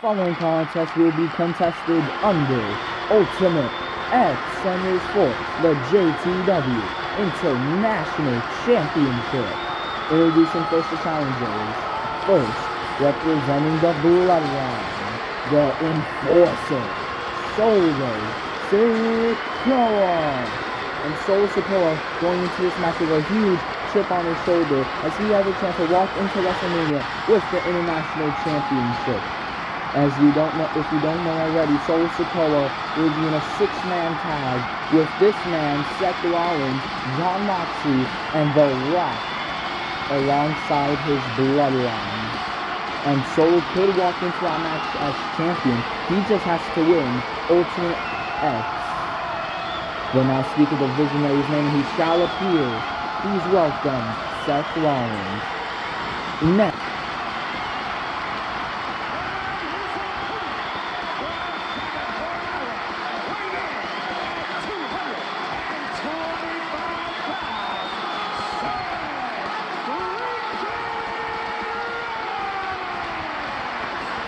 Following contest will be contested under Ultimate X Centers Force, the JTW International Championship. Introducing first the challengers. First, representing the Bloodline, the Enforcer, Solo Sikoa. And Solo Sikoa going into this match with a huge chip on his shoulder as he has a chance to walk into WrestleMania with the International Championship. As you don't know, if you don't know already, Solo Sikoa will be in a 6-man tag with this man, Seth Rollins, Jon Moxley, and The Rock alongside his bloodline. And Solo could walk into that match as champion. He just has to win Ultimate X. Then now speak of the visionary's name, he shall appear. Please welcome Seth Rollins. Next.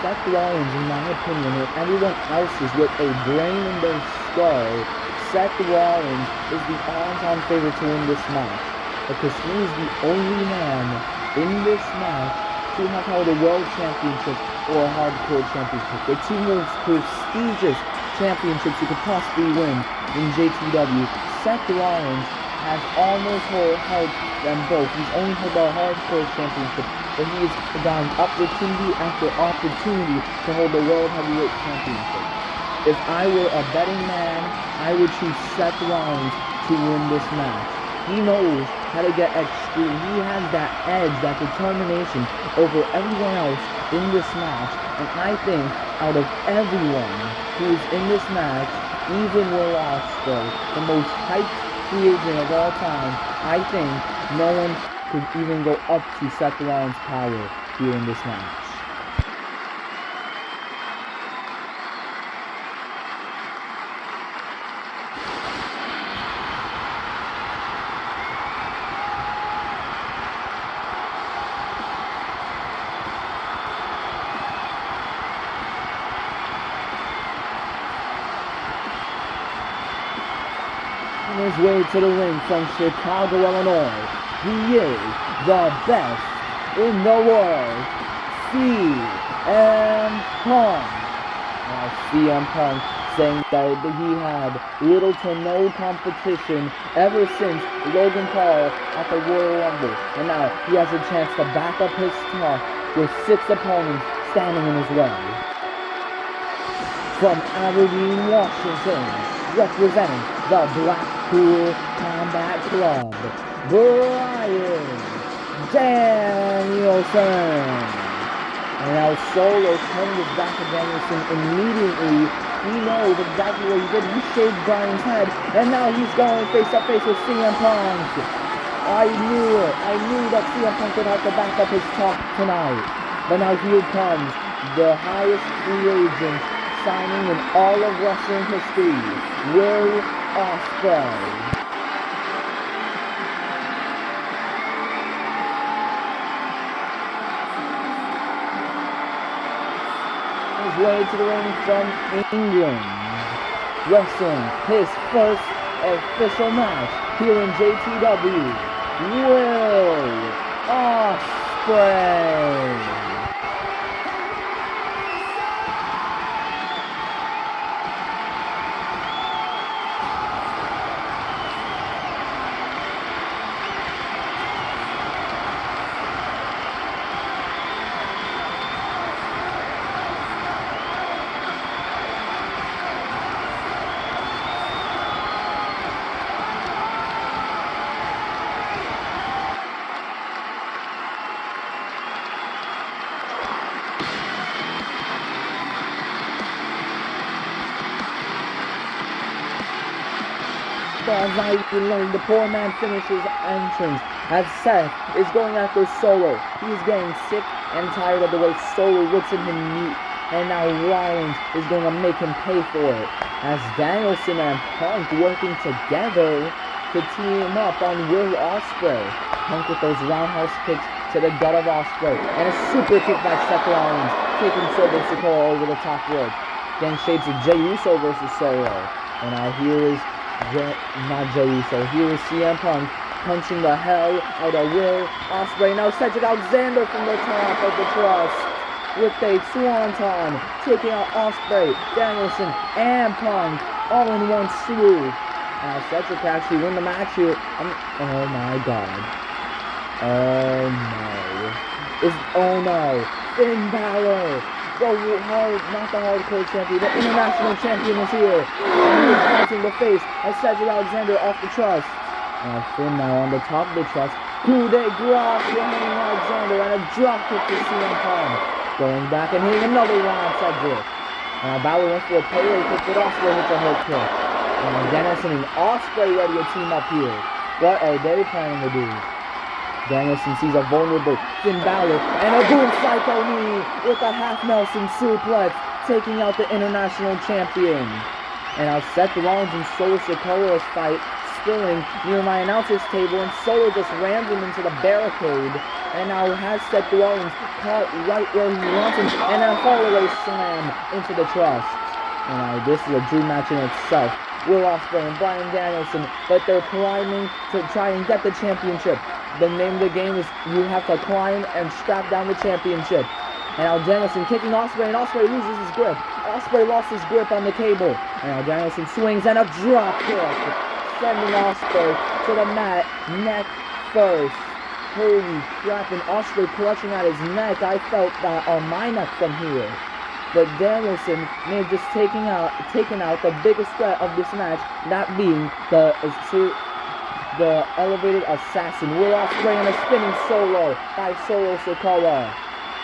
Seth Rollins, in my opinion, and everyone else's with a brain in their skull, Seth Rollins is the odds-on favorite to win this match, because he is the only man in this match to have held a World Championship or a Hardcore Championship. The two most prestigious championships you could possibly win in JTW. Seth Rollins has almost held them both. He's only held the Hardcore Championship, but he has gotten opportunity after opportunity to hold the World Heavyweight Championship. If I were a betting man, I would choose Seth Rollins to win this match. He knows how to get extreme. He has that edge, that determination over everyone else in this match. And I think out of everyone who's in this match, even Will Ospreay, the most hyped free agent of all time, I think no one could even go up to Seth Rollins' power here in this match. On his way to the ring from Chicago, Illinois, he is the best in the world, CM Punk. Now, CM Punk saying that he had little to no competition ever since Logan Paul at the Royal Rumble, and now he has a chance to back up his talk with 6 opponents standing in his way. From Aberdeen, Washington, representing the Blackpool Combat Club, Bryan Danielson. And now Solo turned his back to Danielson immediately. He knows exactly what he did. He shaved Bryan's head, and now he's going face to face with CM Punk. I knew it. I knew that CM Punk would have to back up his talk tonight. But now here comes the highest free agent signing in all of wrestling history, Will Ospreay. His way to the ring from England, wrestling his first official match here in JTW, Will Ospreay. As I learned, the poor man finishes entrance as Seth is going after Solo. He's getting sick and tired of the way Solo looks at him mute, and now Rollins is going to make him pay for it. As Danielson and Punk working together to team up on Will Ospreay. Punk with those roundhouse kicks to the gut of Ospreay, and a super kick by Seth Rollins. taking Sikoa over the top rope. Getting shades of Jey Uso versus Solo. And now here is, not Jey Uso, here is CM Punk punching the hell out of Will Ospreay. Now Cedric Alexander from the top of the trust with a swanton, taking out Ospreay, Danielson, and Punk all in one swoop. Now Cedric can actually win the match here. Oh my god. Oh no. Oh no. Finn Bálor, not the hardcore champion, the international champion is here. And he is punching the face of Cedric Alexander off the trust. Now Finn now on the top of the trust. Coup de grace behind Alexander and a drop kick to CM Punk. Going back and hitting another one on Cedric. Now Bálor went for a Pele kick, but Ospreay hits a hook kick. And Danielson and Ospreay ready to team up here. What are they planning to do? Danielson sees a vulnerable Finn Bálor and a boom psycho knee with a half Nelson suplex, taking out the international champion. And now Seth Rollins and Solo Sikoa's fight spilling near my announcer's table, and Solo just rams him into the barricade. And now has Seth Rollins caught right where he wants him, and a fallaway slam into the trust. And now this is a dream match in itself. Will Ospreay and Bryan Danielson, but they're climbing to try and get the championship. The name of the game is you have to climb and strap down the championship. And now Danielson kicking Ospreay, and Ospreay loses his grip. Ospreay lost his grip on the cable. And now Danielson swings and a drop kick, sending Ospreay to the mat, neck first. Holy crap, and Ospreay clutching at his neck. I felt that on my neck from here. But Danielson may have just taken out the biggest threat of this match, that being the elevated assassin, Will Ospreay, and a spinning solo by Solo Sikoa.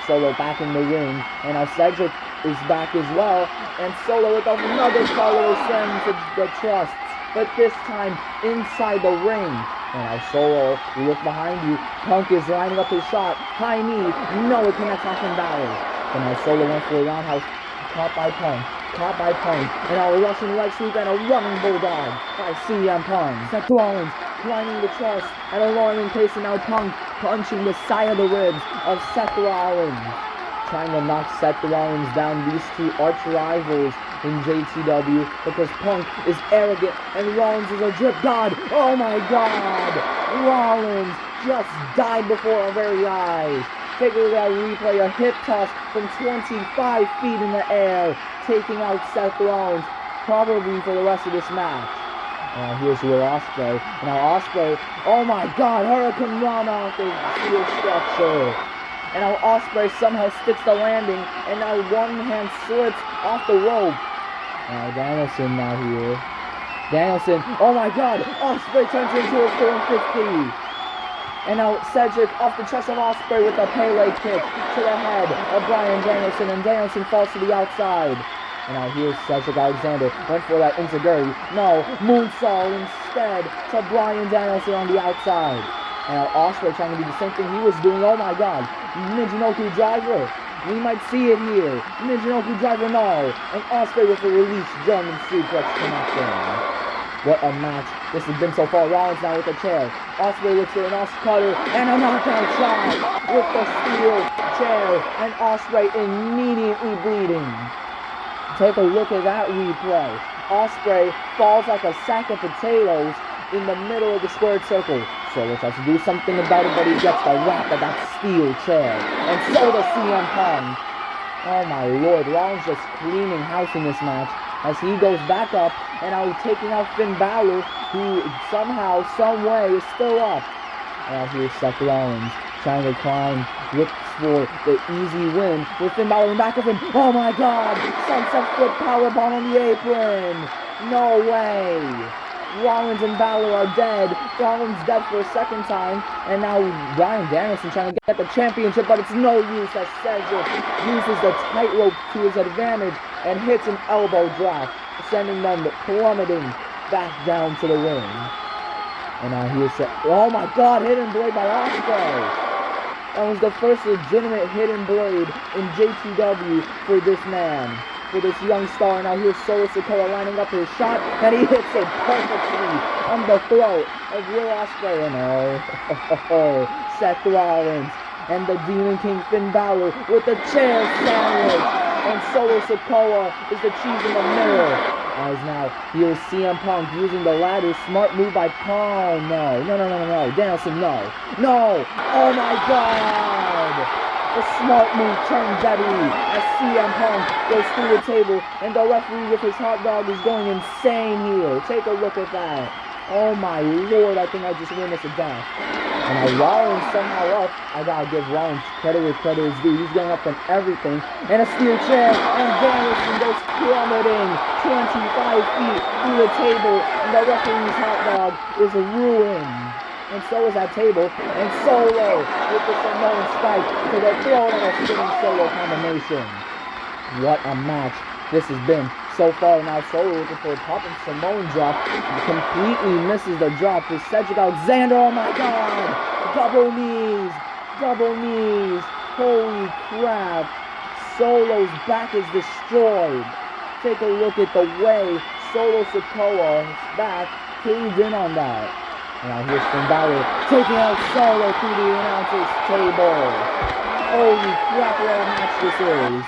Solo back in the ring, and now Cedric is back as well, and Solo with another follow slam to the trusts, but this time inside the ring. And now Solo, you look behind you, Punk is lining up his shot, high knee, no, it connects on Finn Bálor. And now Solo went for a roundhouse, caught by Punk, and now a Russian leg sweep and a running bulldog by CM Punk. Seth Rollins climbing the trust at an alarming pace, and now Punk punching the side of the ribs of Seth Rollins. Trying to knock Seth Rollins down, these two arch rivals in JTW, because Punk is arrogant and Rollins is a drip god. Oh my god! Rollins just died before our very eyes. Take a look at that replay, a hip toss from 25 feet in the air, taking out Seth Rollins, probably for the rest of this match. Here's Will Ospreay. Now Ospreay, oh my god, Hurricane Rana off the steel structure. And now Ospreay somehow sticks the landing, and now one hand slips off the rope. Now Danielson now here. Danielson, oh my god, Ospreay turns into a 450. And now Cedric off the chest of Ospreay with a Pele kick to the head of Bryan Danielson, and Danielson falls to the outside. And now here's Cedric Alexander, went for that enziguri. No, moonsault instead to Bryan Danielson on the outside. And now Ospreay trying to do the same thing he was doing. Oh my god, Michinoku driver. We might see it here. Michinoku driver, no. And Ospreay with a release German suplex connection. What a match this has been so far. Rollins now with a chair. Ospreay looks for an cutter and a knockout shot with the steel chair, and Ospreay immediately bleeding. Take a look at that replay. Ospreay falls like a sack of potatoes in the middle of the squared circle. Solo tries to do something about it, but he gets the whack of that steel chair. And so does CM Punk. Oh my lord, Rollins just cleaning house in this match as he goes back up, and now he's taking out Finn Bálor, who somehow, some way is still up. And now here's Seth Rollins trying to climb, looks for the easy win with Finn Bálor in back of him. Oh my god! Sunset flip powerbomb on the apron! No way! Rollins and Bálor are dead. Rollins dead for a second time, and now Bryan Danielson trying to get the championship, but it's no use as Cedric uses the tightrope to his advantage and hits an elbow drop, sending them plummeting back down to the ring. And now here's oh my god, hidden blade by Ospreay. That was the first legitimate hidden blade in JTW for this man, for this young star. Now here's Solo Sikoa lining up his shot, and he hits it perfectly on the throat of Will Ospreay. And oh, Seth Rollins And the Demon King Finn Bálor with the chair sandwich. And Solo Sikoa is the cheese in the middle. As now, here's CM Punk using the ladder. Smart move by Punk. No. Danielson, no. Oh my God. The smart move turned deadly as CM Punk goes through the table. And the referee with his hot dog is going insane here. Take a look at that. Oh my Lord, I think I just witnessed a death. And now Rollins somehow up. I gotta give Rollins credit where credit is due. He's getting up from everything. And a steel chair. And Danielson goes plummeting 25 feet through the table. And the referee's hot dog is ruined. And so is that table. And Solo with the Samoan spike to the throat and a spinning Solo combination. What a match this has been so far. Now Solo looking for a popping Samoan drop. He completely misses the drop for Cedric Alexander. Oh my God! Double knees! Holy crap! Solo's back is destroyed. Take a look at the way Solo Sikoa's back caved in on that. Now here's Finn Bálor taking out Solo through the announcer's table. Holy crap, what a match this is.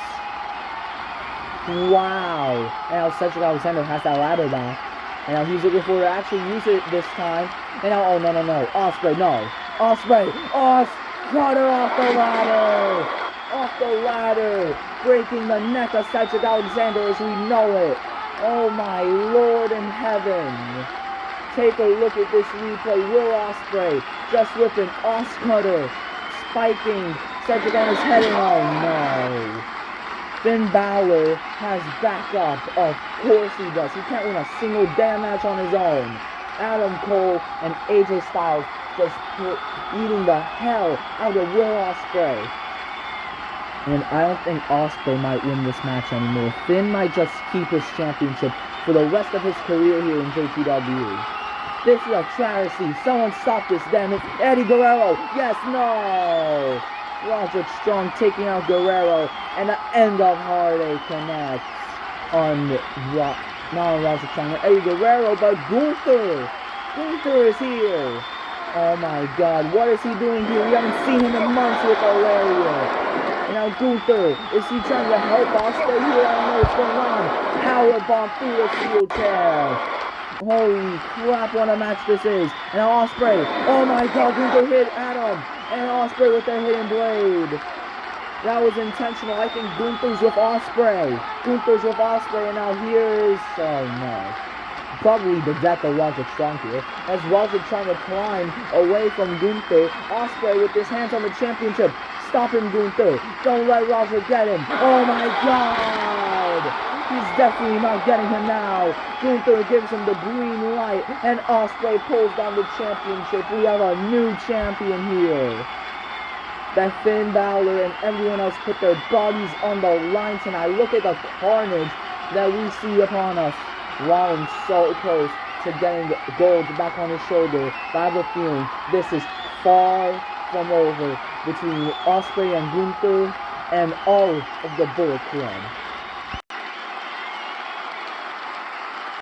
Wow. And now Cedric Alexander has that ladder back. And now he's looking for to actually use it this time. And now, oh no. Ospreay, no. Ospreay, cut her off the ladder. Breaking the neck of Cedric Alexander as we know it. Oh my Lord in heaven. Take a look at this replay. Will Ospreay just with an Cutter spiking Cedric on his head, and oh no. Finn Bálor has backup. Of course he does. He can't win a single damn match on his own. Adam Cole and AJ Styles just eating the hell out of Will Ospreay. And I don't think Ospreay might win this match anymore. Finn might just keep his championship for the rest of his career here in JTW. This is a travesty. Someone stop this, damn it. Eddie Guerrero. Yes, no. Roderick Strong taking out Guerrero. And the end of Heartache connects on not on Roderick Strong, Eddie Guerrero, but Gunther. Gunther is here. Oh my God, what is he doing here? We haven't seen him in months with a lariat. And now Gunther, is he trying to help Ospreay here? I don't know what's going on. Powerbomb through the steel chair. Holy crap, what a match this is. And now Ospreay, oh my God, Gunther hit Adam. And Ospreay with the hidden blade. That was intentional. I think Gunther's with Ospreay. And now here's, oh no. Probably the death of Roderick Strong here. As Roderick trying to climb away from Gunther. Ospreay with his hands on the championship. Stop him, Gunther. Don't let Roderick get him. Oh my God. He's definitely not getting him now. Gunther gives him the green light. And Ospreay pulls down the championship. We have a new champion here. That Finn Bálor and everyone else put their bodies on the line tonight. Look at the carnage that we see upon us. Rollins so close to getting gold back on his shoulder. But I have a feeling this is far from over between Ospreay and Gunther and all of the Bullet Club.